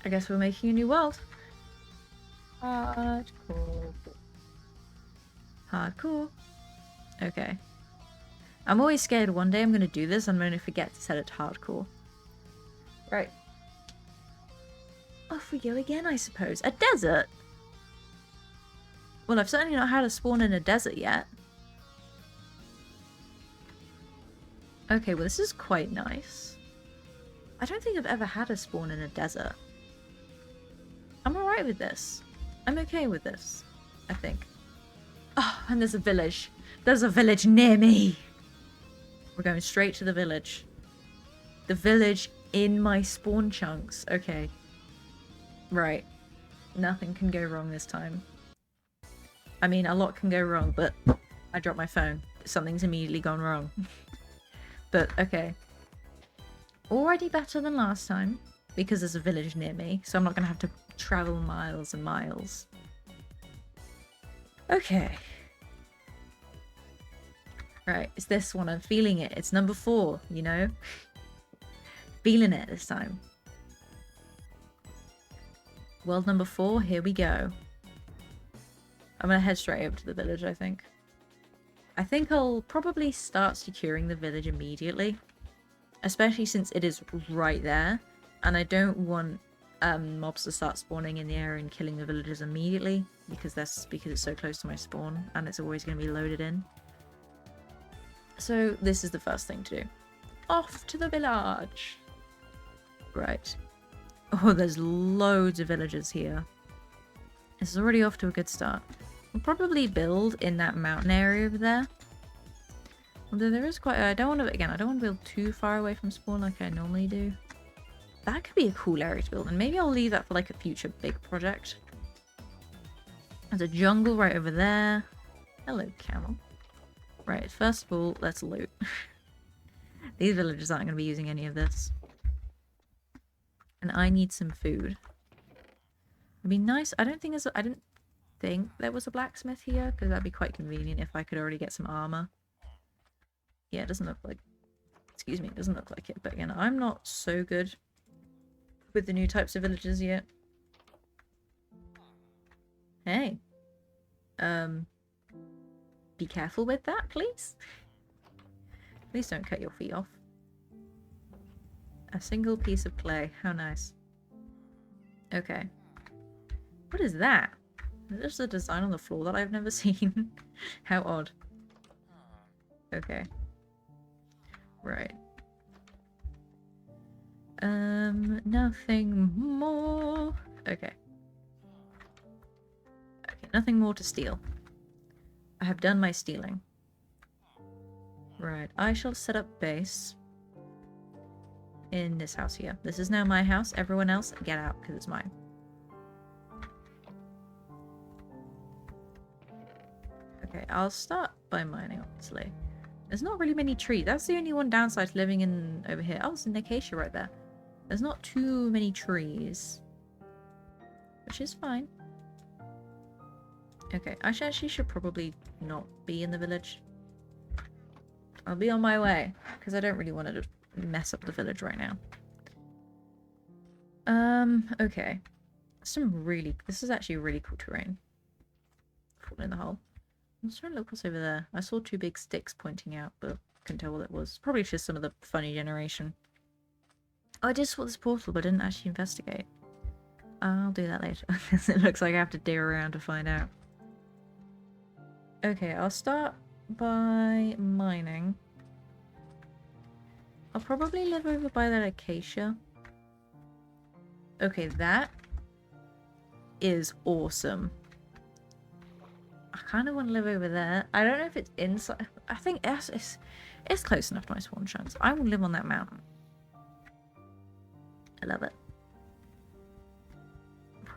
I guess we're making a new world. Hardcore. Hardcore. Okay. I'm always scared one day I'm going to do this and I'm going to forget to set it to hardcore. Right. Off we go again, I suppose. A desert? Well, I've certainly not had a spawn in a desert yet. Okay, well this is quite nice. I don't think I've ever had a spawn in a desert. I'm alright with this. I'm okay with this, I think. Oh, and there's a village. There's a village near me. We're going straight to the village. The village in my spawn chunks. Okay. Right. Nothing can go wrong this time. I mean, a lot can go wrong, but I dropped my phone. Something's immediately gone wrong. But, okay. Already better than last time, because there's a village near me, so I'm not going to have to travel miles and miles. Okay. Right, it's this one. I'm feeling it. It's number 4, you know? Feeling it this time. World number 4, here we go. I'm going to head straight over to the village, I think. I think I'll probably start securing the village immediately. Especially since it is right there. And I don't want mobs to start spawning in the area and killing the villagers immediately. Because it's so close to my spawn. And it's always going to be loaded in. So this is the first thing to do. Off to the village! Right. Oh, there's loads of villagers here. This is already off to a good start. We'll probably build in that mountain area over there. Although there is quite... I don't want to build too far away from spawn like I normally do. That could be a cool area to build, and maybe I'll leave that for like a future big project. There's a jungle right over there. Hello, camel. Right, first of all, let's loot. These villagers aren't going to be using any of this. And I need some food. It'd be nice. I didn't think there was a blacksmith here, because that'd be quite convenient if I could already get some armor. Yeah, it doesn't look like... Excuse me, it doesn't look like it. But again, I'm not so good with the new types of villagers yet. Hey. Be careful with that, please. Please don't cut your feet off. A single piece of clay. How nice. Okay. What is that? Is this a design on the floor that I've never seen? How odd. Okay. Right. Nothing more. Okay. Okay, nothing more to steal. I have done my stealing. Right, I shall set up base in this house here. This is now my house. Everyone else, get out, because it's mine. Okay, I'll start by mining, obviously. There's not really many trees. That's the only one downside to living in over here. Oh, it's an acacia right there. There's not too many trees. Which is fine. Okay, I actually should probably not be in the village. I'll be on my way, because I don't really want to mess up the village right now. Okay. This is actually really cool terrain. Fall in the hole. I'm just trying to look what's over there. I saw 2 big sticks pointing out, but couldn't tell what it was. Probably just some of the funny generation. Oh, I just saw this portal, but didn't actually investigate. I'll do that later. It looks like I have to dig around to find out. Okay, I'll start by mining. I'll probably live over by that acacia. Okay, that is awesome. I kind of want to live over there. I don't know if it's inside. I think it's close enough to my spawn chunks. I will live on that mountain. I love it.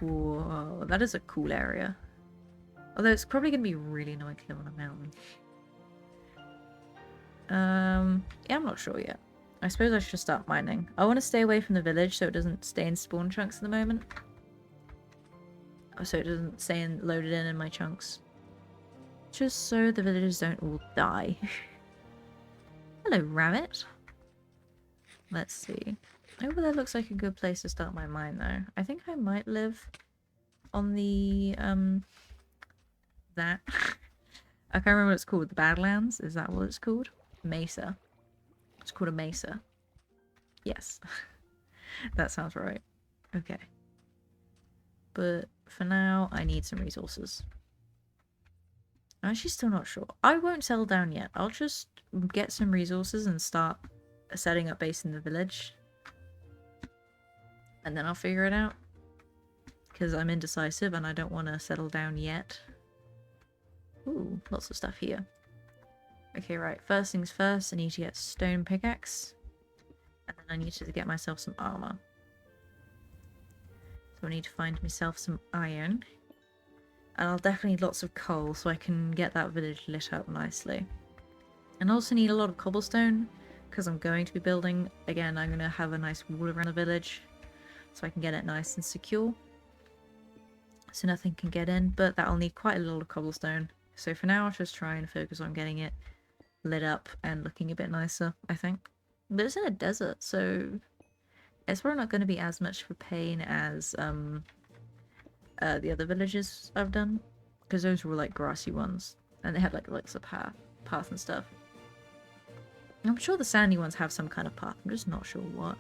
Whoa, that is a cool area. Although it's probably going to be really annoying to live on a mountain. Yeah, I'm not sure yet. I suppose I should start mining. I want to stay away from the village so it doesn't stay in spawn chunks at the moment. So it doesn't stay loaded in my chunks. Just so the villagers don't all die. Hello, rabbit. Let's see. Over there looks like a good place to start my mine, though. I think I might live on the, that. I can't remember what it's called. The Badlands? Is that what it's called? Mesa. It's called a mesa. Yes. That sounds right. Okay. But for now, I need some resources. I'm actually still not sure. I won't settle down yet. I'll just get some resources and start setting up base in the village. And then I'll figure it out. Because I'm indecisive and I don't want to settle down yet. Ooh, lots of stuff here. Okay, right. First things first, I need to get stone pickaxe. And then I need to get myself some armor. So I need to find myself some iron. And I'll definitely need lots of coal so I can get that village lit up nicely. And I also need a lot of cobblestone because I'm going to be building. Again, I'm going to have a nice wall around the village so I can get it nice and secure. So nothing can get in, but that'll need quite a lot of cobblestone. So for now, I'll just try and focus on getting it lit up and looking a bit nicer, I think. But it's in a desert, so it's probably not going to be as much of a pain as the other villages I've done, because those were like grassy ones, and they had like a path and stuff. I'm sure the sandy ones have some kind of path. I'm just not sure what.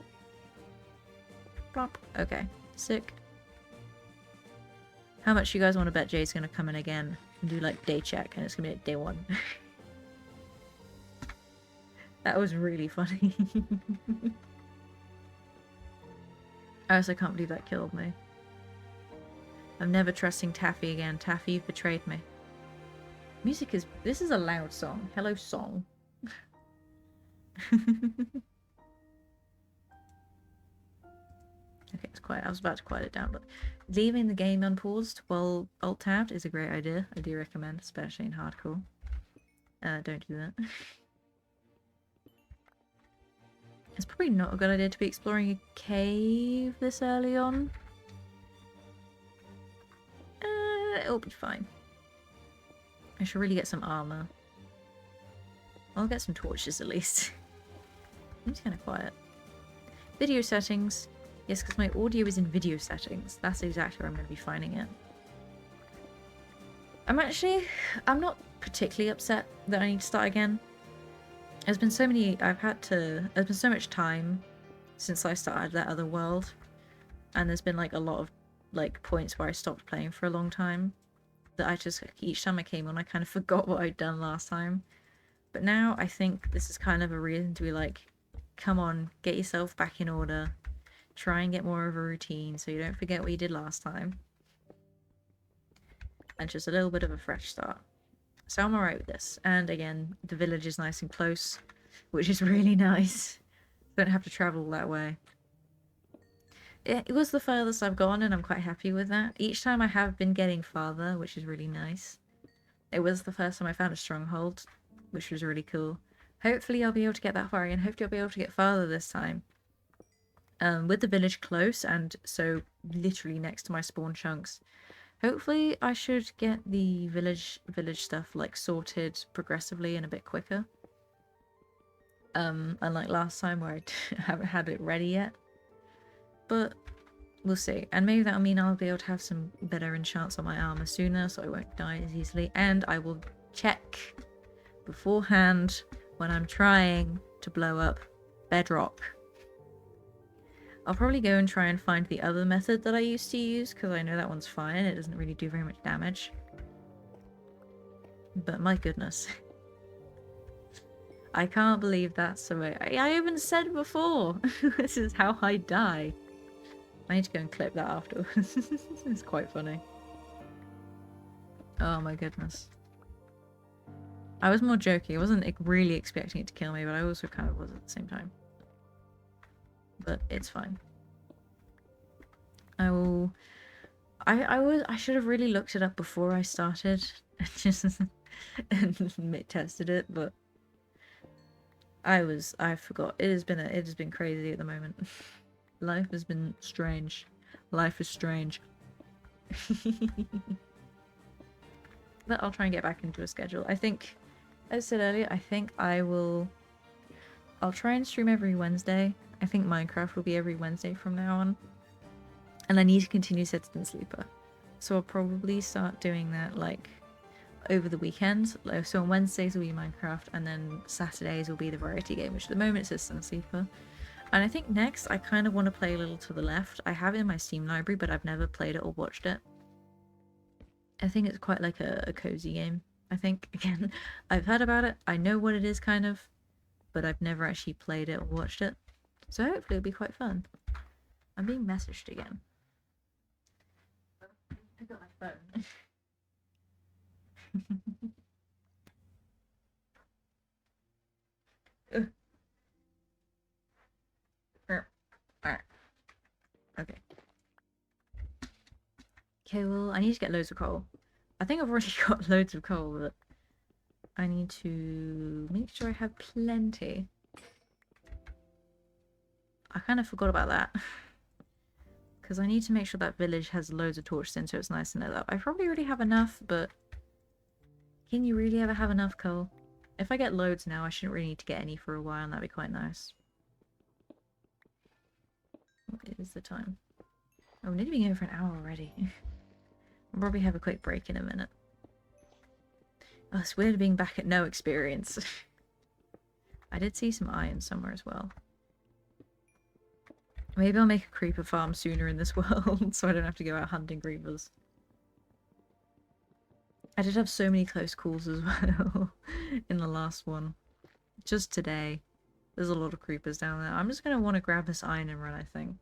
Plop. Okay, sick. How much you guys want to bet Jay's gonna come in again and do like day check, and it's gonna be like day 1? That was really funny. I also can't believe that killed me. I'm never trusting Taffy again. Taffy, you've betrayed me. Music is... This is a loud song. Hello, song. Okay, it's quiet. I was about to quiet it down, but leaving the game unpaused while alt-tabbed is a great idea. I do recommend, especially in hardcore. Don't do that. It's probably not a good idea to be exploring a cave this early on. It'll be fine. I should really get some armor. I'll get some torches at least. It's kind of quiet. Video settings. Yes, because my audio is in video settings. That's exactly where I'm going to be finding it. I'm not particularly upset that I need to start again. There's been so much time since I started that other world. And there's been like a lot of like points where I stopped playing for a long time, that I just, each time I came on, I kind of forgot what I'd done last time. But now I think this is kind of a reason to be like, come on, get yourself back in order, try and get more of a routine so you don't forget what you did last time, and just a little bit of a fresh start. So I'm alright with this. And again, the village is nice and close, which is really nice. Don't have to travel that way. It was the furthest I've gone, and I'm quite happy with that. Each time I have been getting farther, which is really nice. It was the first time I found a stronghold, which was really cool. Hopefully I'll be able to get that far again. Hopefully I'll be able to get farther this time. With the village close, and so literally next to my spawn chunks. Hopefully I should get the village stuff like sorted progressively and a bit quicker. Unlike last time where I haven't had it ready yet. But we'll see. And maybe that'll mean I'll be able to have some better enchants on my armor sooner, so I won't die as easily. And I will check beforehand when I'm trying to blow up bedrock. I'll probably go and try and find the other method that I used to use, because I know that one's fine. It doesn't really do very much damage. But my goodness. I can't believe that's the way. I even said before, this is how I die. I need to go and clip that afterwards. It's quite funny. Oh my goodness. I was more joking. I wasn't really expecting it to kill me, but I also kind of was at the same time. But it's fine. I should have really looked it up before I started and just and tested it, but I forgot. It has been crazy at the moment. Life has been strange. Life is strange. But I'll try and get back into a schedule. I think, as I said earlier, I think I'll try and stream every Wednesday, I think Minecraft will be every Wednesday from now on. And I need to continue Citizen Sleeper. So I'll probably start doing that like over the weekends. So on Wednesdays will be Minecraft, and then Saturdays will be the variety game, which at the moment is Citizen Sleeper. And I think next I kind of want to play a little to the left. I have it in my Steam library, but I've never played it or watched it. I think it's quite like a cozy game. I think, again, I've heard about it. I know what it is kind of, but I've never actually played it or watched it. So hopefully it'll be quite fun. I'm being messaged again. I got my phone. Alright. Okay. Okay, well, I need to get loads of coal. I think I've already got loads of coal, but I need to make sure I have plenty. I kind of forgot about that. Because I need to make sure that village has loads of torches in, so it's nice to know that. I probably already have enough, but can you really ever have enough coal? If I get loads now, I shouldn't really need to get any for a while, and that'd be quite nice. What is the time? Oh, we need to be going for an hour already. I'll probably have a quick break in a minute. Oh, it's weird being back at no experience. I did see some iron somewhere as well. Maybe I'll make a creeper farm sooner in this world, so I don't have to go out hunting creepers. I did have so many close calls as well in the last one. Just today. There's a lot of creepers down there. I'm just going to want to grab this iron and run, I think.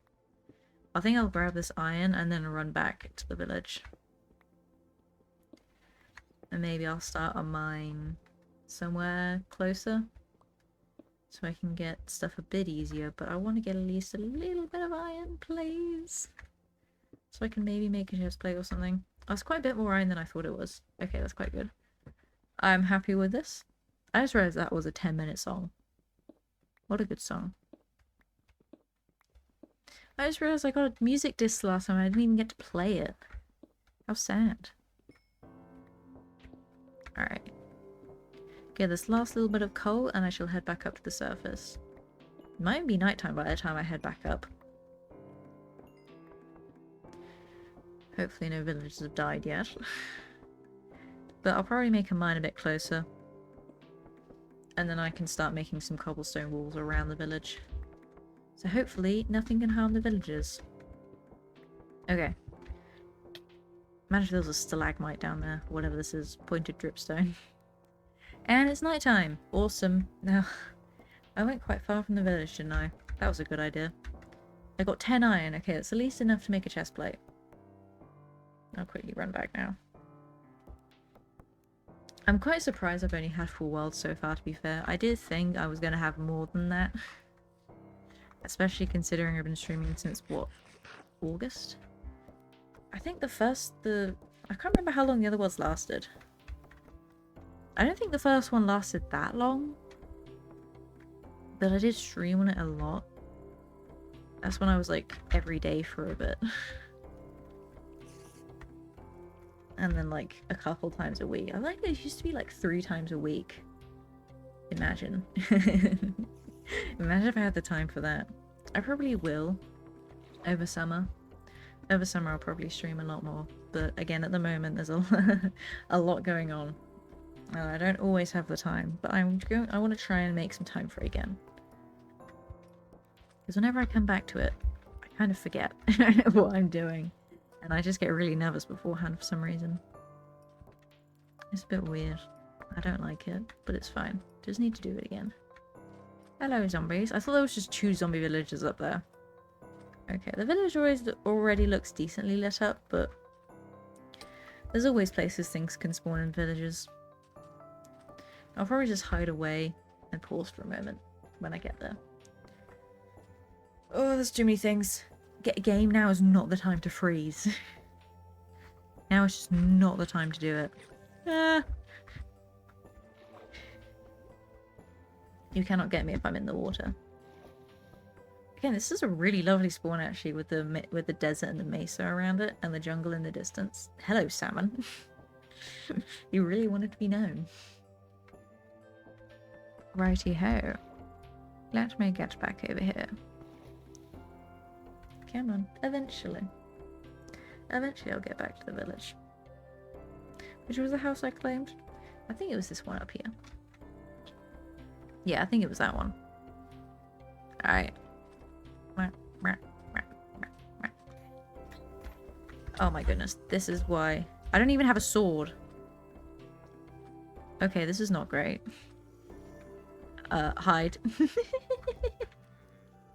I think I'll grab this iron and then run back to the village. And maybe I'll start a mine somewhere closer. So I can get stuff a bit easier, but I want to get at least a little bit of iron, please. So I can maybe make a chest plate or something. Oh, it's quite a bit more iron than I thought it was. Okay, that's quite good. I'm happy with this. I just realized that was a 10-minute song. What a good song. I just realized I got a music disc last time and I didn't even get to play it. How sad. Alright. Get this last little bit of coal and I shall head back up to the surface. It might be nighttime by the time I head back up. Hopefully no villagers have died yet. But I'll probably make a mine a bit closer. And then I can start making some cobblestone walls around the village. So hopefully nothing can harm the villagers. Okay. Imagine if there was a stalagmite down there. Whatever this is. Pointed dripstone. And it's nighttime. Awesome. Now, I went quite far from the village, didn't I? That was a good idea. I got 10 iron. Okay, that's at least enough to make a chest plate. I'll quickly run back now. I'm quite surprised I've only had 4 worlds so far, to be fair. I did think I was going to have more than that. Especially considering I've been streaming since, what, August? I think I can't remember how long the other worlds lasted. I don't think the first one lasted that long. But I did stream on it a lot. That's when I was like every day for a bit. And then like a couple times a week. I think it used to be like 3 times a week. Imagine. Imagine if I had the time for that. I probably will. Over summer. Over summer I'll probably stream a lot more. But again, at the moment there's a lot going on. And I don't always have the time. But I want to try and make some time for it again. Because whenever I come back to it, I kind of forget what I'm doing. And I just get really nervous beforehand for some reason. It's a bit weird. I don't like it, but it's fine. Just need to do it again. Hello, zombies. I thought there was just 2 zombie villagers up there. Okay, the village already looks decently lit up, but there's always places things can spawn in villages. I'll probably just hide away and pause for a moment when I get there. Oh, there's too many things. Game now is not the time to freeze. Now it's just not the time to do it. You cannot get me if I'm in the water. Again, this is a really lovely spawn actually, with the desert and the mesa around it, and the jungle in the distance. Hello, salmon. You really wanted to be known. Righty ho. Let me get back over here. Come on. Eventually. Eventually I'll get back to the village. Which was the house I claimed? I think it was this one up here. Yeah, I think it was that one. Alright. Oh my goodness. This is why. I don't even have a sword. Okay, this is not great. Hide.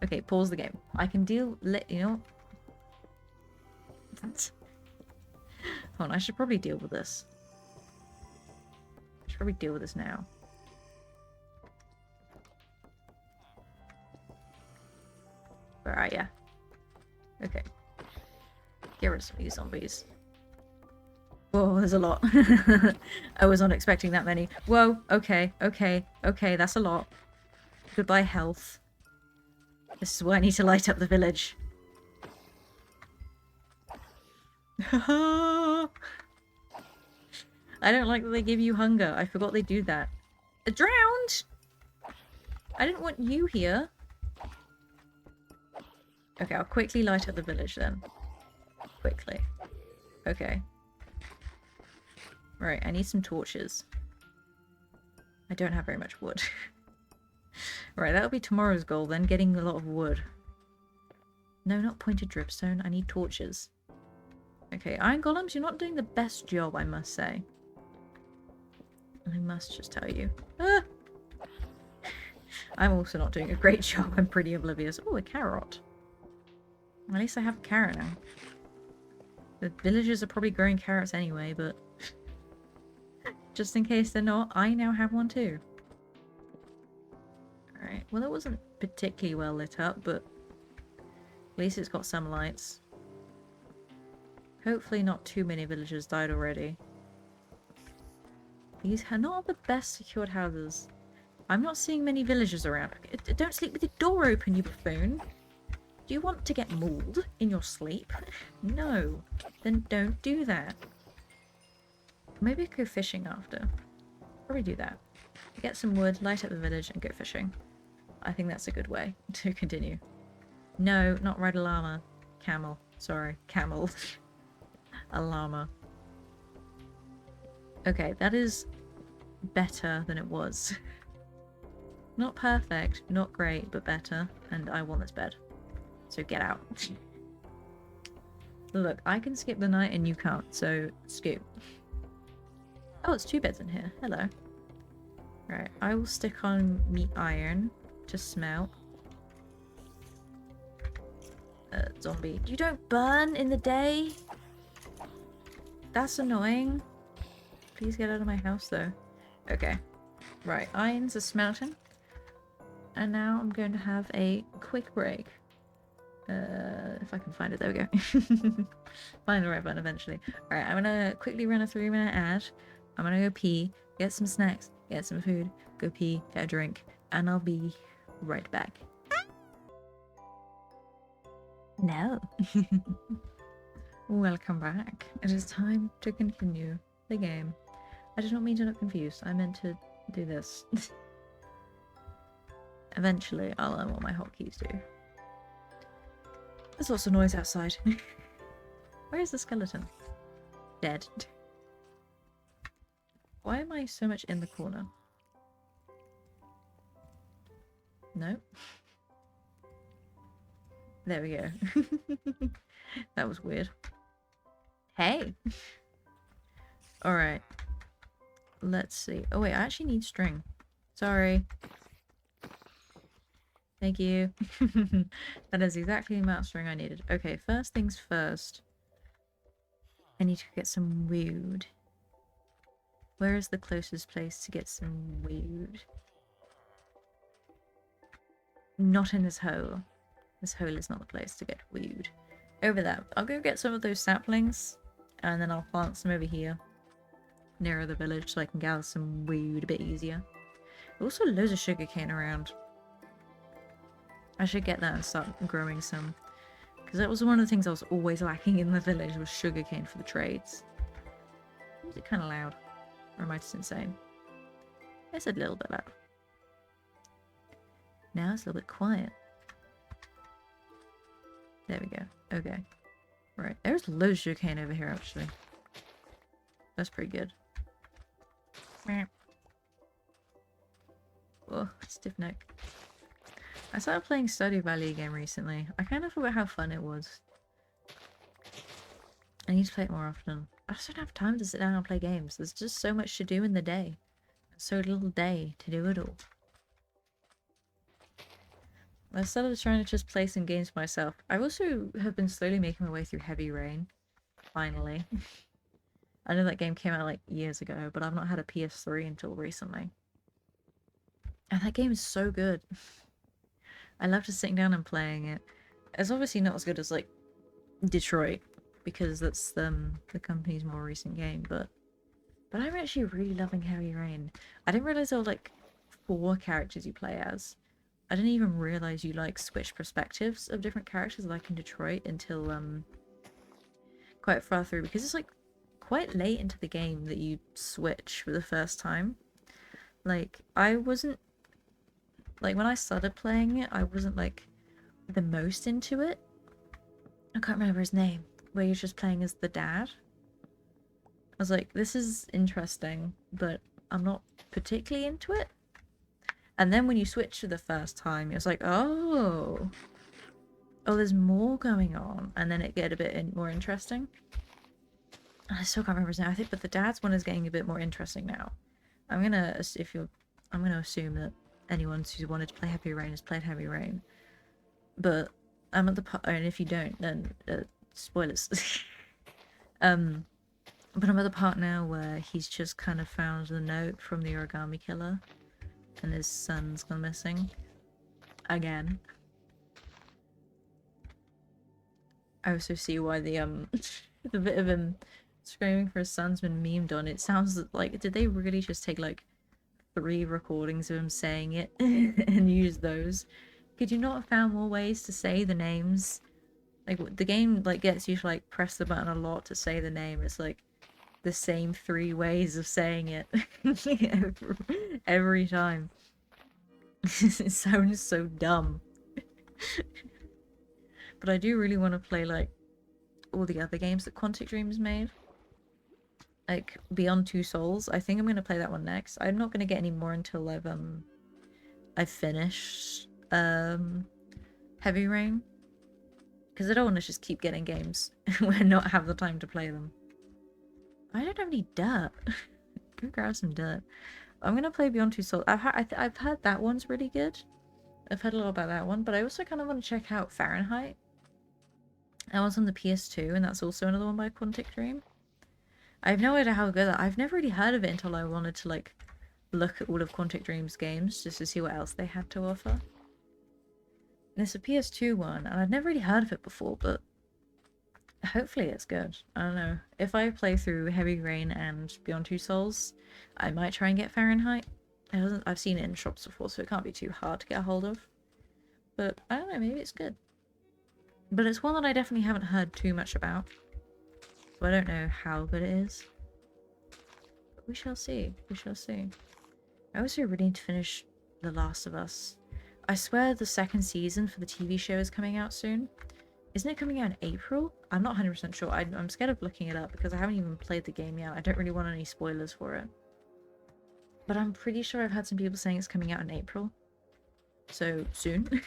Okay, pause the game. I can deal... You know... Hold on, I should probably deal with this. I should probably deal with this now. Where are ya? Okay. Get rid of some of these zombies. Whoa, there's a lot. I was not expecting that many. Whoa, okay, that's a lot. Goodbye, health. This is why I need to light up the village. I don't like that they give you hunger. I forgot they do that. Drowned! I didn't want you here. Okay, I'll quickly light up the village then. Quickly. Okay. Right, I need some torches. I don't have very much wood. Right, that'll be tomorrow's goal then, getting a lot of wood. No, not pointed dripstone. I need torches. Okay, iron golems, you're not doing the best job, I must say. I must just tell you. Ah! I'm also not doing a great job. I'm pretty oblivious. Oh, a carrot. At least I have a carrot now. The villagers are probably growing carrots anyway, but... just in case they're not, I now have one too. Alright, well that wasn't particularly well lit up, but... at least it's got some lights. Hopefully not too many villagers died already. These are not the best secured houses. I'm not seeing many villagers around. Don't sleep with the door open, you buffoon. Do you want to get mauled in your sleep? No. Then don't do that. Maybe I could go fishing after. Probably do that. Get some wood, light up the village, and go fishing. I think that's a good way to continue. No, not ride a llama. Camel. Sorry, camel. A llama. Okay, that is better than it was. Not perfect, not great, but better. And I want this bed. So get out. Look, I can skip the night and you can't, so scoot. Oh, it's 2 beds in here. Hello. Right, I will stick on meat iron to smelt. Zombie. You don't burn in the day? That's annoying. Please get out of my house, though. Okay. Right, irons are smelting. And now I'm going to have a quick break. If I can find it, there we go. Find the right button eventually. Alright, I'm gonna quickly run a 3-minute ad. I'm gonna go pee, get some snacks, get some food, go pee, get a drink, and I'll be right back. No. Welcome back. It is time to continue the game. I did not mean to look confused. I meant to do this. Eventually, I'll learn what my hotkeys do. There's lots of noise outside. Where is the skeleton? Dead. Why am I so much in the corner? No. There we go. That was weird. Hey! Alright. Let's see. Oh wait, I actually need string. Sorry. Thank you. That is exactly the amount of string I needed. Okay, first things first. I need to get some wood. Where is the closest place to get some wood? Not in this hole. This hole is not the place to get wood. Over there. I'll go get some of those saplings. And then I'll plant some over here. Nearer the village so I can gather some wood a bit easier. Also loads of sugarcane around. I should get that and start growing some. Because that was one of the things I was always lacking in the village was sugarcane for the trades. Was it kind of loud? Or am I just insane? It's a little bit loud. Now it's a little bit quiet. There we go. Okay. Right. There's loads of sugarcane over here, actually. That's pretty good. Oh, stiff neck. I started playing Stardew Valley again recently. I kind of forgot how fun it was. I need to play it more often. I just don't have time to sit down and play games. There's just so much to do in the day. So little day to do it all. I started trying to just play some games myself. I also have been slowly making my way through Heavy Rain. Finally. I know that game came out like years ago, but I've not had a PS3 until recently. And that game is so good. I love just sitting down and playing it. It's obviously not as good as like Detroit, because that's the company's more recent game, but I'm actually really loving Heavy Rain. I didn't realize there were like 4 characters you play as. I didn't even realize you like switch perspectives of different characters like in Detroit until quite far through, because it's like quite late into the game that you switch for the first time. Like I wasn't like when I started playing it, I wasn't like the most into it. I can't remember his name, where you're just playing as the dad. I was like, this is interesting, but I'm not particularly into it. And then when you switch for the first time, it was like, oh, there's more going on, and then it get a bit more interesting. I still can't remember his name. I think, but the dad's one is getting a bit more interesting now. I'm gonna assume that anyone who's wanted to play Heavy Rain has played Heavy Rain. But I'm at the part, and if you don't, then spoilers. But I'm at the part now where he's just kind of found the note from the origami killer, and his son's gone missing again. I also see why the the bit of him screaming for his son's been memed on. It sounds like, did they really just take like 3 recordings of him saying it and use those? Could you not have found more ways to say the names? Like the game like gets you to like press the button a lot to say the name. It's like the same 3 ways of saying it every time. It sounds so dumb. But I do really want to play like all the other games that Quantic Dream's made. Like Beyond Two Souls. I think I'm gonna play that one next. I'm not gonna get any more until I've finished Heavy Rain. Because I don't want to just keep getting games when not have the time to play them. I don't have any dirt. Go grab some dirt. I'm gonna play Beyond Two Souls. I've heard that one's really good. I've heard a lot about that one, but I also kind of want to check out Fahrenheit. That one's on the PS2, and that's also another one by Quantic Dream. I have no idea how good that. I've never really heard of it until I wanted to like look at all of Quantic Dream's games just to see what else they had to offer. And it's a PS2 one, and I'd never really heard of it before, but hopefully it's good. I don't know. If I play through Heavy Rain and Beyond Two Souls, I might try and get Fahrenheit. I've seen it in shops before, so it can't be too hard to get a hold of. But I don't know, maybe it's good. But it's one that I definitely haven't heard too much about. So I don't know how good it is. But we shall see. We shall see. I also really need to finish The Last of Us. I swear the 2nd season for the TV show is coming out soon. Isn't it coming out in April? I'm not 100% sure. I'm scared of looking it up because I haven't even played the game yet. I don't really want any spoilers for it. But I'm pretty sure I've had some people saying it's coming out in April. So, soon.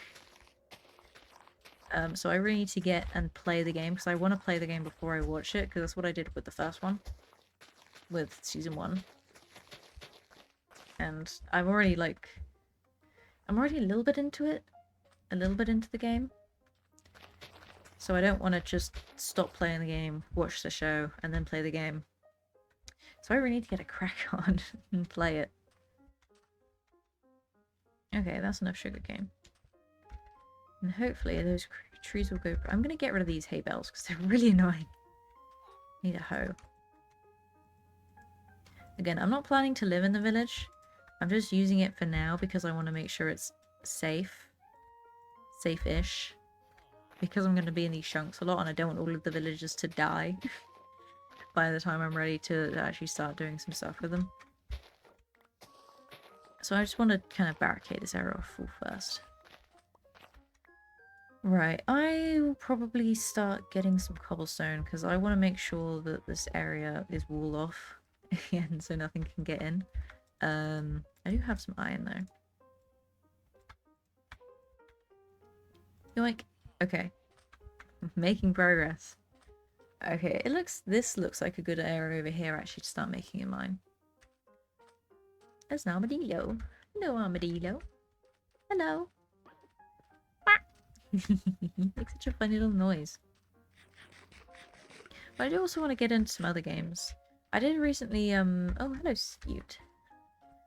So I really need to get and play the game because I want to play the game before I watch it because that's what I did with the first one. With season 1. And I'm already a little bit into it. A little bit into the game. So I don't want to just stop playing the game, watch the show, and then play the game. So I really need to get a crack on and play it. Okay, that's enough sugarcane. And hopefully those trees will go... I'm going to get rid of these hay bales because they're really annoying. Need a hoe. Again, I'm not planning to live in the village. I'm just using it for now because I want to make sure it's safe. Safe-ish. Because I'm going to be in these chunks a lot and I don't want all of the villagers to die by the time I'm ready to actually start doing some stuff with them. So I just want to kind of barricade this area off full first. Right, I will probably start getting some cobblestone because I want to make sure that this area is walled off again so nothing can get in. I do have some iron though. Yoink. Okay. Making progress. Okay, this looks like a good area over here actually to start making a mine. There's an armadillo. No armadillo. Hello. Makes such a funny little noise. But I do also want to get into some other games. I did recently, oh, hello, Scute.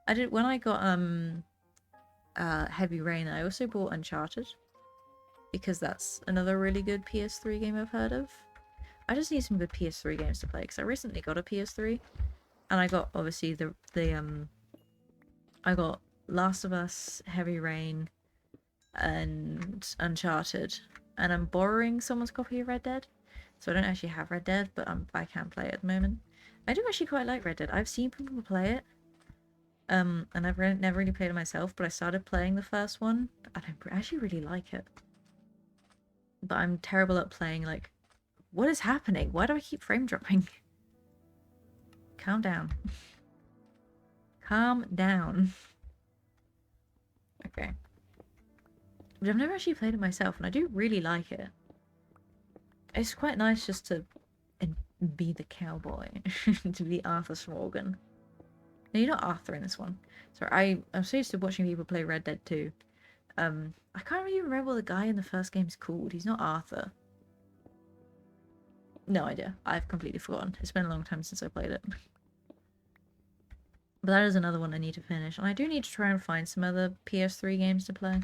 I did, when I got, Heavy Rain, I also bought Uncharted. Because that's another really good PS3 game I've heard of. I just need some good PS3 games to play, because I recently got a PS3. And I got, obviously, I got Last of Us, Heavy Rain, and Uncharted. And I'm borrowing someone's copy of Red Dead. So I don't actually have Red Dead, but I can play it at the moment. I do actually quite like Red Dead. I've seen people play it. And I've never really played it myself, but I started playing the first one, and I actually really like it. But I'm terrible at playing, like, what is happening? Why do I keep frame dropping? Calm down. Calm down. Okay. But I've never actually played it myself, and I do really like it. It's quite nice just to be the cowboy. To be Arthur Morgan. No, you're not Arthur in this one. Sorry, I'm so used to watching people play Red Dead 2. I can't really remember what the guy in the first game's called. He's not Arthur. No idea. I've completely forgotten. It's been a long time since I played it. But that is another one I need to finish. And I do need to try and find some other PS3 games to play.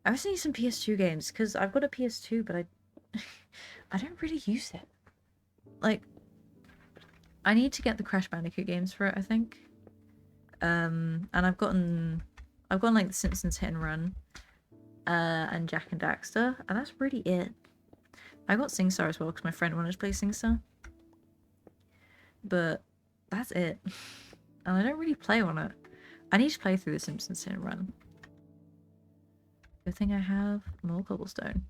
I also need some PS2 games, because I've got a PS2, but I don't really use it. Like, I need to get the Crash Bandicoot games for it, I think. And I've gotten like the Simpsons Hit and Run, and Jak and Daxter, and that's really it. I got SingStar as well because my friend wanted to play SingStar. But that's it. And I don't really play on it. I need to play through the Simpsons Hit and Run. Good thing I have more cobblestone.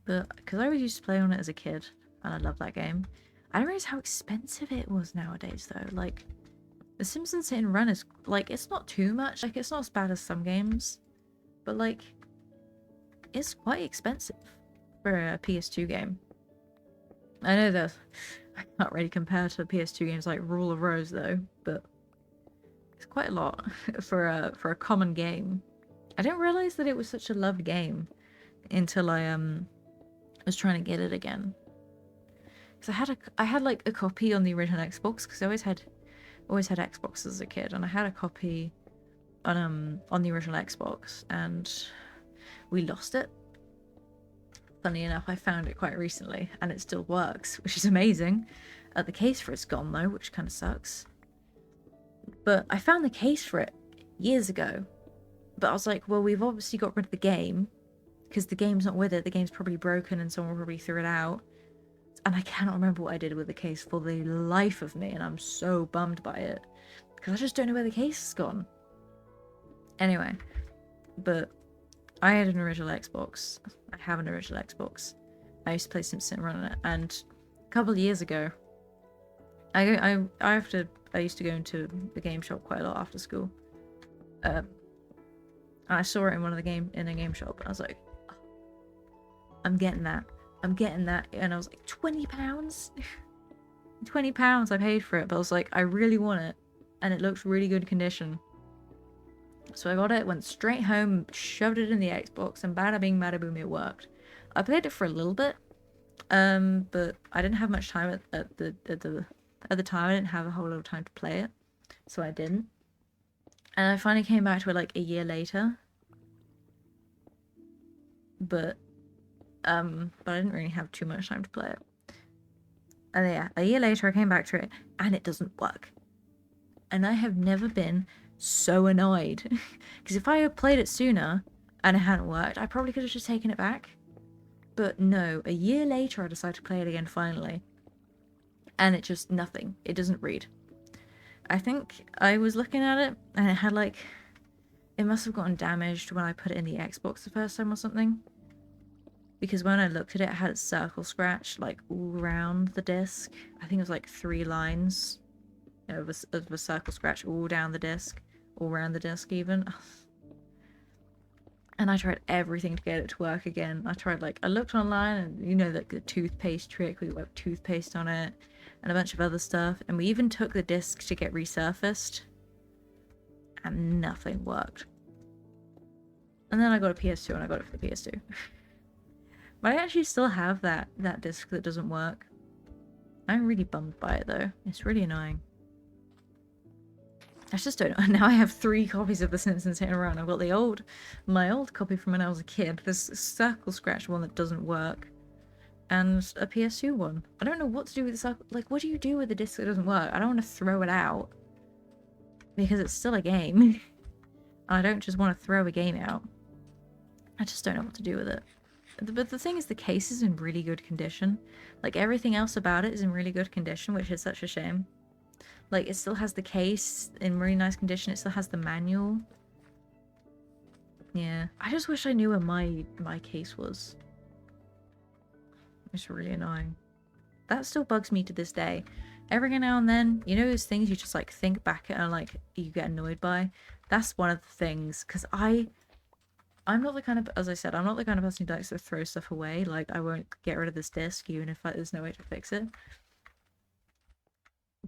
But because I always used to play on it as a kid, and I love that game. I didn't realize how expensive it was nowadays though. Like, the Simpsons Hit and Run is, like, it's not too much. Like, it's not as bad as some games. But, like, it's quite expensive for a PS2 game. I know that I can't really compare to PS2 games like Rule of Rose though, but it's quite a lot for a common game. I didn't realize that it was such a loved game until I was trying to get it again. Because I had like a copy on the original Xbox, because I always had Xbox as a kid, and I had a copy on the original Xbox, and we lost it. Funny enough, I found it quite recently, and it still works, which is amazing. The case for it's gone though, which kind of sucks. But I found the case for it years ago. But I was like, well, we've obviously got rid of the game, because the game's not with it. The game's probably broken, and someone probably threw it out. And I cannot remember what I did with the case for the life of me, and I'm so bummed by it. Because I just don't know where the case has gone. Anyway, but I had an original Xbox. I have an original Xbox. I used to play Simpson Run on it, and a couple of years ago, I used to go into the game shop quite a lot after school. And I saw it in a game shop, and I was like, oh, I'm getting that. And I was like, £20? £20 I paid for it, but I was like, I really want it, and it looks really good condition. So I got it, went straight home, shoved it in the Xbox, and bada bing, bada boom, it worked. I played it for a little bit, but I didn't have much time at the time. I didn't have a whole lot of time to play it, so I didn't. And I finally came back to it like a year later, but I didn't really have too much time to play it. And yeah, a year later I came back to it, and it doesn't work. And I have never been so annoyed. Because if I had played it sooner and it hadn't worked, I probably could have just taken it back. But no, a year later I decided to play it again finally. And it just, nothing. It doesn't read. I think I was looking at it, and it had like It must have gotten damaged when I put it in the Xbox the first time or something. Because when I looked at it, it had a circle scratch, like, all around the disc. I think it was, like, 3 lines of a circle scratch all down the disc. All around the disc, even. And I tried everything to get it to work again. I tried, like, I looked online and, you know, like the toothpaste trick, we wiped toothpaste on it, and a bunch of other stuff. And we even took the disc to get resurfaced. And nothing worked. And then I got a PS2 and I got it for the PS2. But I actually still have that disc that doesn't work. I'm really bummed by it though. It's really annoying. I just don't know. Now I have 3 copies of The Simpsons sitting around. I've got my old copy from when I was a kid, this circle scratch one that doesn't work, and a PS2 one. I don't know what to do with the circle. Like, what do you do with the disc that doesn't work? I don't want to throw it out because it's still a game. I don't just want to throw a game out. I just don't know what to do with it. But the thing is, the case is in really good condition. Like, everything else about it is in really good condition, which is such a shame. Like, it still has the case in really nice condition. It still has the manual. Yeah. I just wish I knew where my case was. It's really annoying. That still bugs me to this day. Every now and then, you know those things you just, like, think back at and, like, you get annoyed by? That's one of the things. Because I'm not the kind of, as I said, I'm not the kind of person who likes to throw stuff away. Like, I won't get rid of this disc, even if there's no way to fix it.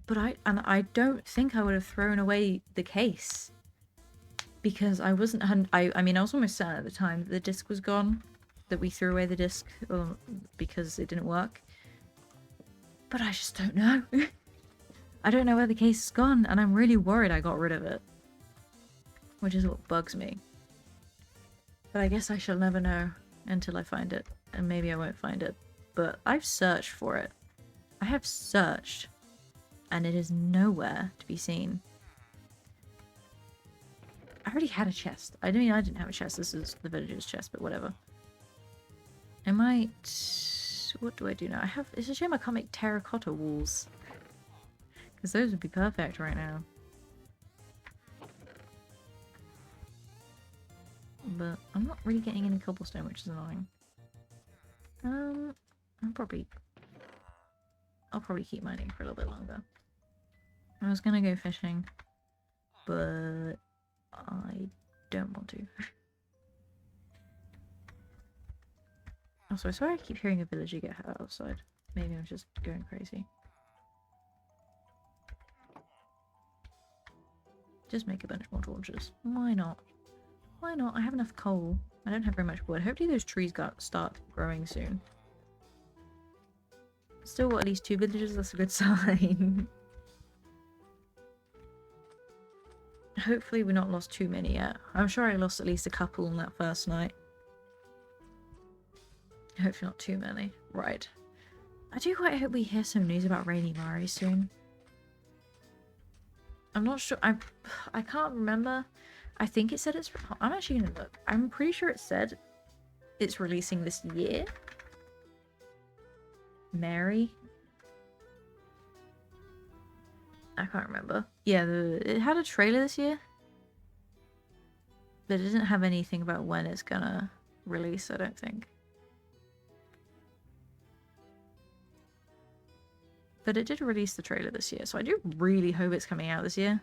But I don't think I would have thrown away the case. Because I wasn't, I mean, I was almost certain at the time that the disc was gone. That we threw away the disc because it didn't work. But I just don't know. I don't know where the case is gone, and I'm really worried I got rid of it. Which is what bugs me. But I guess I shall never know until I find it. And maybe I won't find it. But I've searched for it. I have searched. And it is nowhere to be seen. I already had a chest. I mean, I didn't have a chest. This is the villager's chest, but whatever. I might... What do I do now? It's a shame I can't make terracotta walls. Because those would be perfect right now. But I'm not really getting any cobblestone, which is annoying. I'll probably keep mining for a little bit longer. I was gonna go fishing, but I don't want to. Also, sorry I keep hearing a villager get hurt outside. Maybe I'm just going crazy. Just make a bunch more torches. Why not? Why not? I have enough coal. I don't have very much wood. Hopefully those trees start growing soon. Still got at least 2 villagers. That's a good sign. Hopefully we're not lost too many yet. I'm sure I lost at least a couple on that first night. Hopefully not too many. Right. I do quite hope we hear some news about Raine Omori soon. I'm not sure. I can't remember. I think it said it's... I'm actually going to look. I'm pretty sure it said it's releasing this year. Mary? I can't remember. Yeah, it had a trailer this year. But it didn't have anything about when it's gonna release, I don't think. But it did release the trailer this year, so I do really hope it's coming out this year.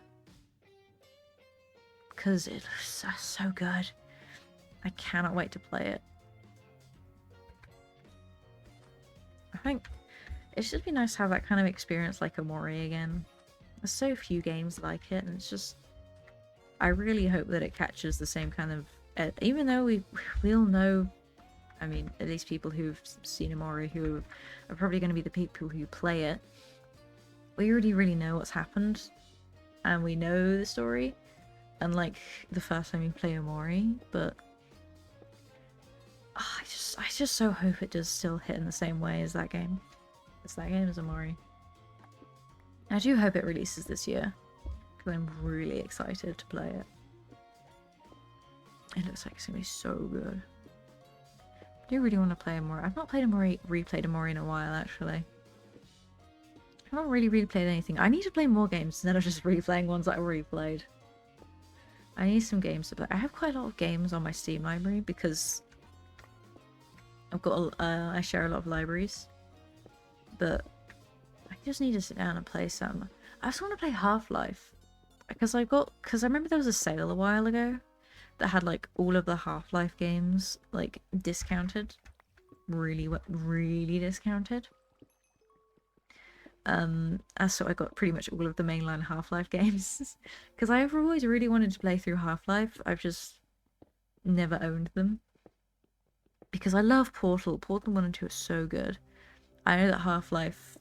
Because it looks so good. I cannot wait to play it. I think it's just be nice to have that kind of experience like Omori again. There's so few games like it, and it's just... I really hope that it catches the same kind of... even though we all know... I mean, at least people who've seen Omori, who are probably going to be the people who play it. We already really know what's happened. And we know the story. Unlike the first time you play Omori, but... Oh, I just so hope it does still hit in the same way as that game. As that game as Omori. I do hope it releases this year. Because I'm really excited to play it. It looks like it's going to be so good. I do really want to play Omori. I've not played replayed Omori in a while, actually. I've not really replayed anything. I need to play more games instead of just replaying ones that I already played. I need some games to play. I have quite a lot of games on my Steam library because I've got I share a lot of libraries, but I just need to sit down and play some. I just want to play Half-Life because I remember there was a sale a while ago that had like all of the Half-Life games like discounted, really discounted. So I got pretty much all of the mainline Half-Life games because I've always really wanted to play through Half-Life. I've just never owned them because I love Portal. Portal 1 and 2 are so good. I know that Half-Life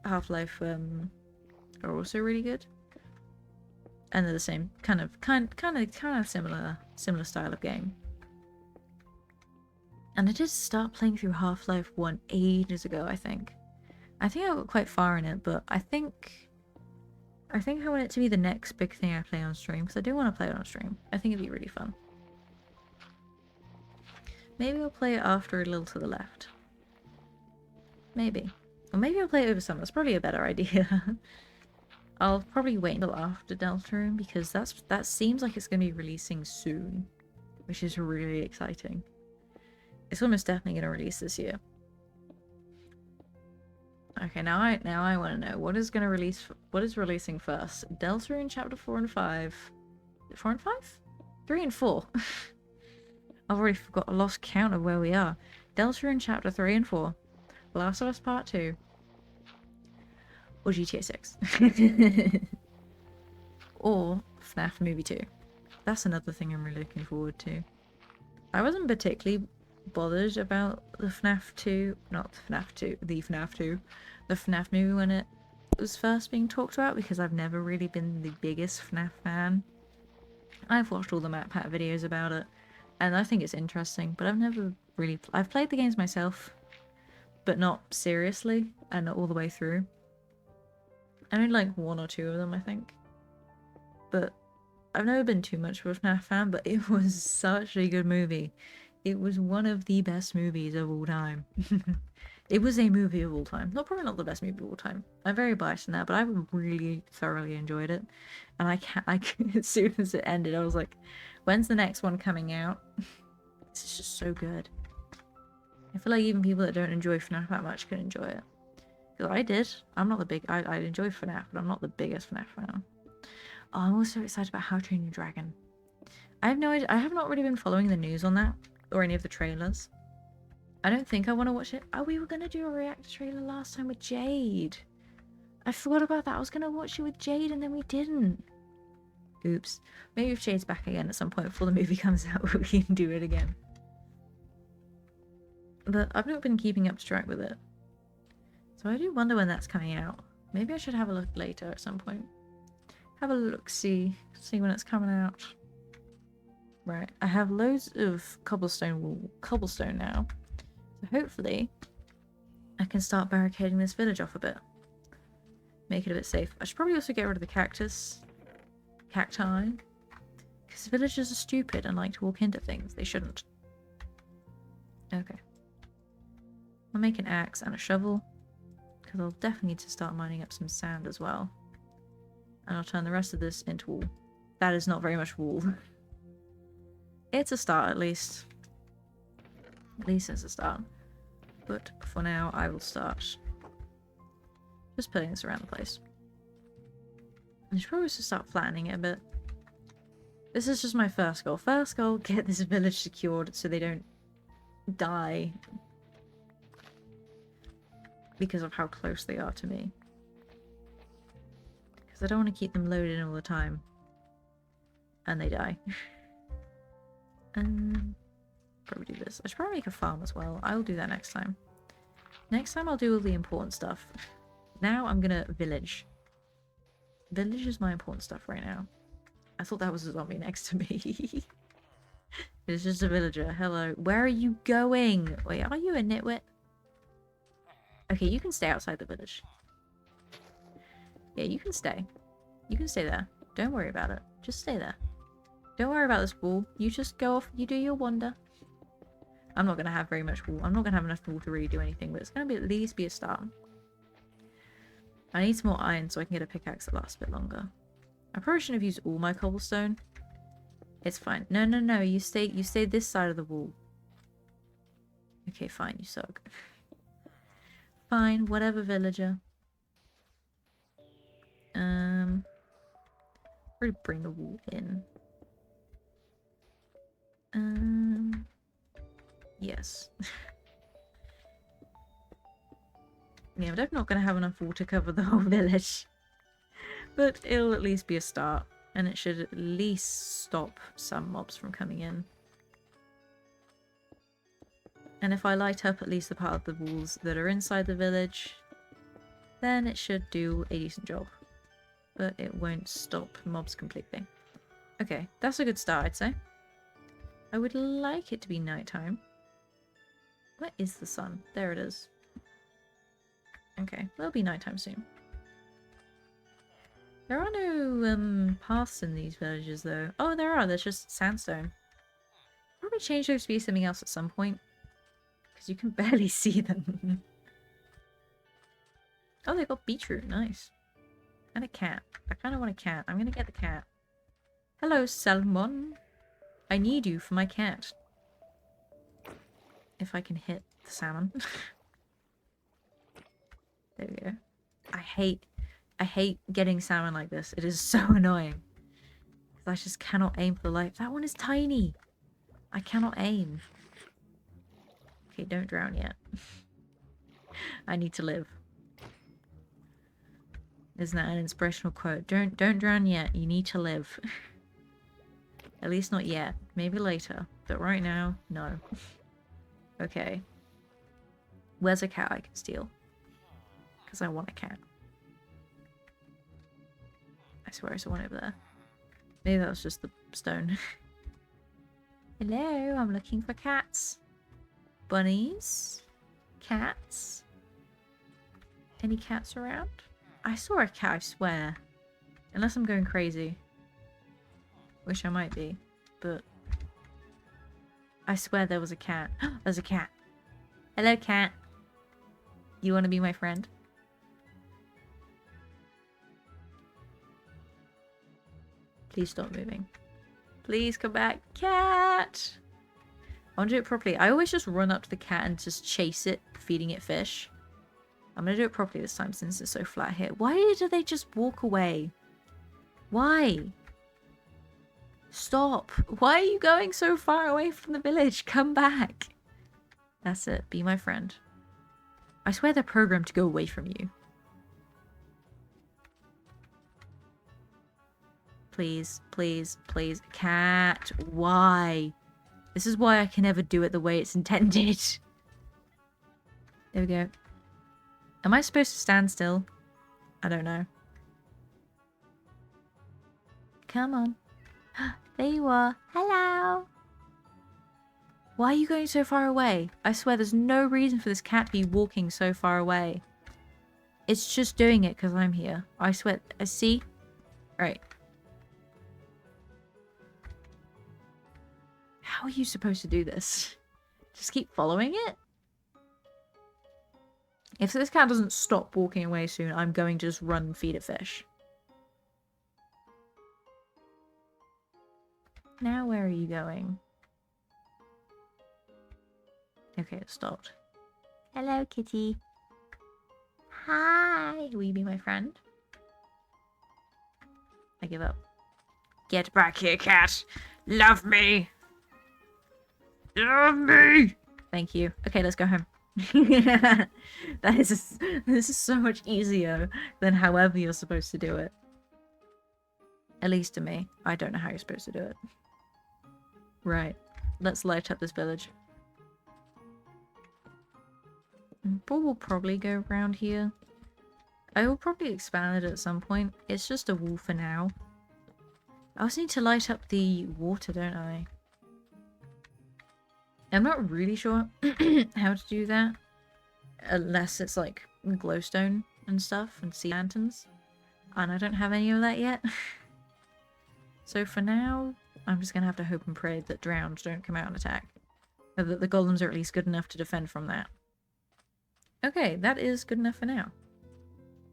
are also really good, and they're the same kind of similar style of game. And I did start playing through Half-Life 1 ages ago, I think I got quite far in it, but I think I want it to be the next big thing I play on stream, because I do want to play it on stream. I think it'd be really fun. Maybe I'll play it after A Little to the Left. Maybe. Or maybe I'll play it over summer. That's probably a better idea. I'll probably wait until after Deltarune, because that seems like it's going to be releasing soon, which is really exciting. It's almost definitely going to release this year. Okay, now I want to know what is releasing first. Deltarune Chapter 4 and 5. 4 and 5? 3 and 4. I've already lost count of where we are. Deltarune Chapter 3 and 4. Last of Us Part 2. Or GTA 6. Or FNAF Movie 2. That's another thing I'm really looking forward to. I wasn't particularly bothered about the FNAF 2, not FNAF 2, the FNAF 2, the FNAF movie when it was first being talked about, because I've never really been the biggest FNAF fan. I've watched all the MatPat videos about it, and I think it's interesting, but I've never really... I've played the games myself, but not seriously, and not all the way through. I only like 1 or 2 of them, I think. But I've never been too much of a FNAF fan, but it was such a good movie. It was one of the best movies of all time. It was a movie of all time. Probably not the best movie of all time. I'm very biased in that, but I really thoroughly enjoyed it. And as soon as it ended, I was like, when's the next one coming out? This is just so good. I feel like even people that don't enjoy FNAF that much can enjoy it. Because I did. I'm not the big... I enjoy FNAF, but I'm not the biggest FNAF fan. Oh, I'm also excited about How to Train Your Dragon. I have no idea. I have not really been following the news on that, or any of the trailers. I don't think I want to watch it. Oh, we were going to do a react trailer last time with Jade. I forgot about that. I was going to watch it with Jade and then we didn't. Oops. Maybe if Jade's back again at some point before the movie comes out, we can do it again. But I've not been keeping up to track with it. So I do wonder when that's coming out. Maybe I should have a look later at some point. Have a look-see. See when it's coming out. Right. I have loads of cobblestone now. So hopefully I can start barricading this village off a bit. Make it a bit safe. I should probably also get rid of the cacti. Because villagers are stupid and like to walk into things. They shouldn't. Okay. I'll make an axe and a shovel. Because I'll definitely need to start mining up some sand as well. And I'll turn the rest of this into wool. That is not very much wool. It's a start, at least. At least it's a start. But for now, I will start just putting this around the place. I should probably just start flattening it a bit. This is just my first goal. First goal, get this village secured so they don't die because of how close they are to me. Because I don't want to keep them loaded in all the time. And they die. Probably do this. I should probably make a farm as well. I'll do that next time. Next time I'll do all the important stuff. Now I'm gonna village. Village is my important stuff right now. I thought that was a zombie next to me. It's just a villager. Hello. Where are you going? Wait, are you a nitwit? Okay, you can stay outside the village. Yeah, you can stay. You can stay there. Don't worry about it. Just stay there. Don't worry about this wall. You just go off. You do your wander. I'm not going to have very much wool. I'm not going to have enough wool to really do anything, but it's going to be at least be a start. I need some more iron so I can get a pickaxe that lasts a bit longer. I probably shouldn't have used all my cobblestone, It's fine. No, no, no. You stay this side of the wall. Okay, fine. You suck. Fine. Whatever, villager. Really bring the wall in. Yes. Yeah, I'm definitely not going to have enough wall to cover the whole village. But it'll at least be a start. And it should at least stop some mobs from coming in. And if I light up at least the part of the walls that are inside the village, then it should do a decent job. But it won't stop mobs completely. Okay, that's a good start, I'd say. I would like it to be nighttime. Where is the sun? There it is. Okay, it'll be nighttime soon. There are no paths in these villages though. Oh, there are. There's just sandstone. Probably change those to be something else at some point. Because you can barely see them. Oh, they got beetroot. Nice. And a cat. I kind of want a cat. I'm going to get the cat. Hello, Salmon. I need you for my cat. If I can hit the salmon. There we go. I hate getting salmon like this. It is so annoying. I just cannot aim for the life. That one is tiny. I cannot aim. Okay, don't drown yet. I need to live. Isn't that an inspirational quote? Don't drown yet. You need to live. At least not yet. Maybe later. But right now, no. Okay. Where's a cat I can steal? Because I want a cat. I swear I saw one over there. Maybe that was just the stone. Hello, I'm looking for cats. Bunnies? Cats? Any cats around? I saw a cat, I swear. Unless I'm going crazy. Wish I might be, but... I swear there was a cat. There's a cat. Hello, cat. You want to be my friend? Please stop moving. Please come back. Cat! I want to do it properly. I always just run up to the cat and just chase it, feeding it fish. I'm going to do it properly this time since it's so flat here. Why do they just walk away? Why? Stop. Why are you going so far away from the village? Come back. That's it. Be my friend. I swear they're programmed to go away from you. Please, please, please. Cat, why? This is why I can never do it the way it's intended. There we go. Am I supposed to stand still? I don't know. Come on. There you are. Hello. Why are you going so far away? I swear there's no reason for this cat to be walking so far away. It's just doing it because I'm here. I swear. See? Right. How are you supposed to do this? Just keep following it? If this cat doesn't stop walking away soon, I'm going to just run and feed it fish. Now where are you going? Okay, it stopped. Hello, kitty. Hi. Will you be my friend? I give up. Get back here, cat. Love me. Love me. Thank you. Okay, let's go home. This is so much easier than however you're supposed to do it. At least to me. I don't know how you're supposed to do it. Right. Let's light up this village. We'll probably go around here. I will probably expand it at some point. It's just a wall for now. I also need to light up the water, don't I? I'm not really sure how to do that. Unless it's like glowstone and stuff and sea lanterns. And I don't have any of that yet. So for now, I'm just going to have to hope and pray that drowned don't come out and attack. Or that the golems are at least good enough to defend from that. Okay, that is good enough for now.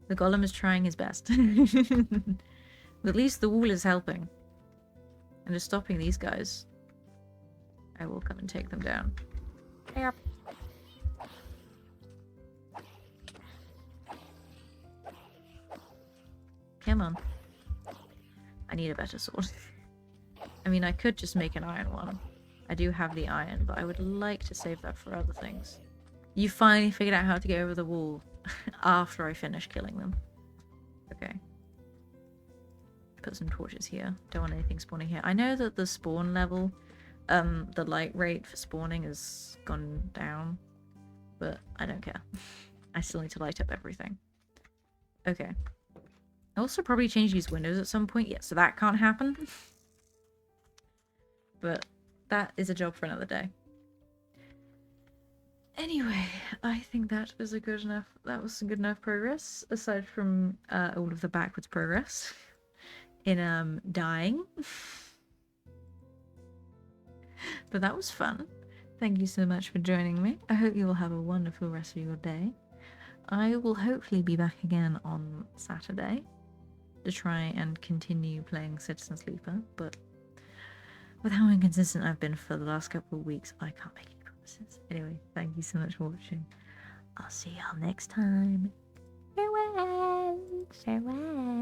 The golem is trying his best. At least the wall is helping. and just stopping these guys, I will come and take them down. Yep. Come on. I need a better sword. I mean, I could just make an iron one. I do have the iron, but I would like to save that for other things. You finally figured out how to get over the wall after I finish killing them. Okay. Put some torches here. Don't want anything spawning here. I know that the spawn level, the light rate for spawning has gone down, but I don't care. I still need to light up everything. Okay. I also probably change these windows at some point. Yeah, so that can't happen. But that is a job for another day. Anyway, I think that was a good enough. That was some good enough progress, aside from all of the backwards progress in dying. But that was fun. Thank you so much for joining me. I hope you will have a wonderful rest of your day. I will hopefully be back again on Saturday to try and continue playing Citizen Sleeper, but with how inconsistent I've been for the last couple of weeks, I can't make any promises. Anyway, thank you so much for watching. I'll see y'all next time. Farewell! Farewell!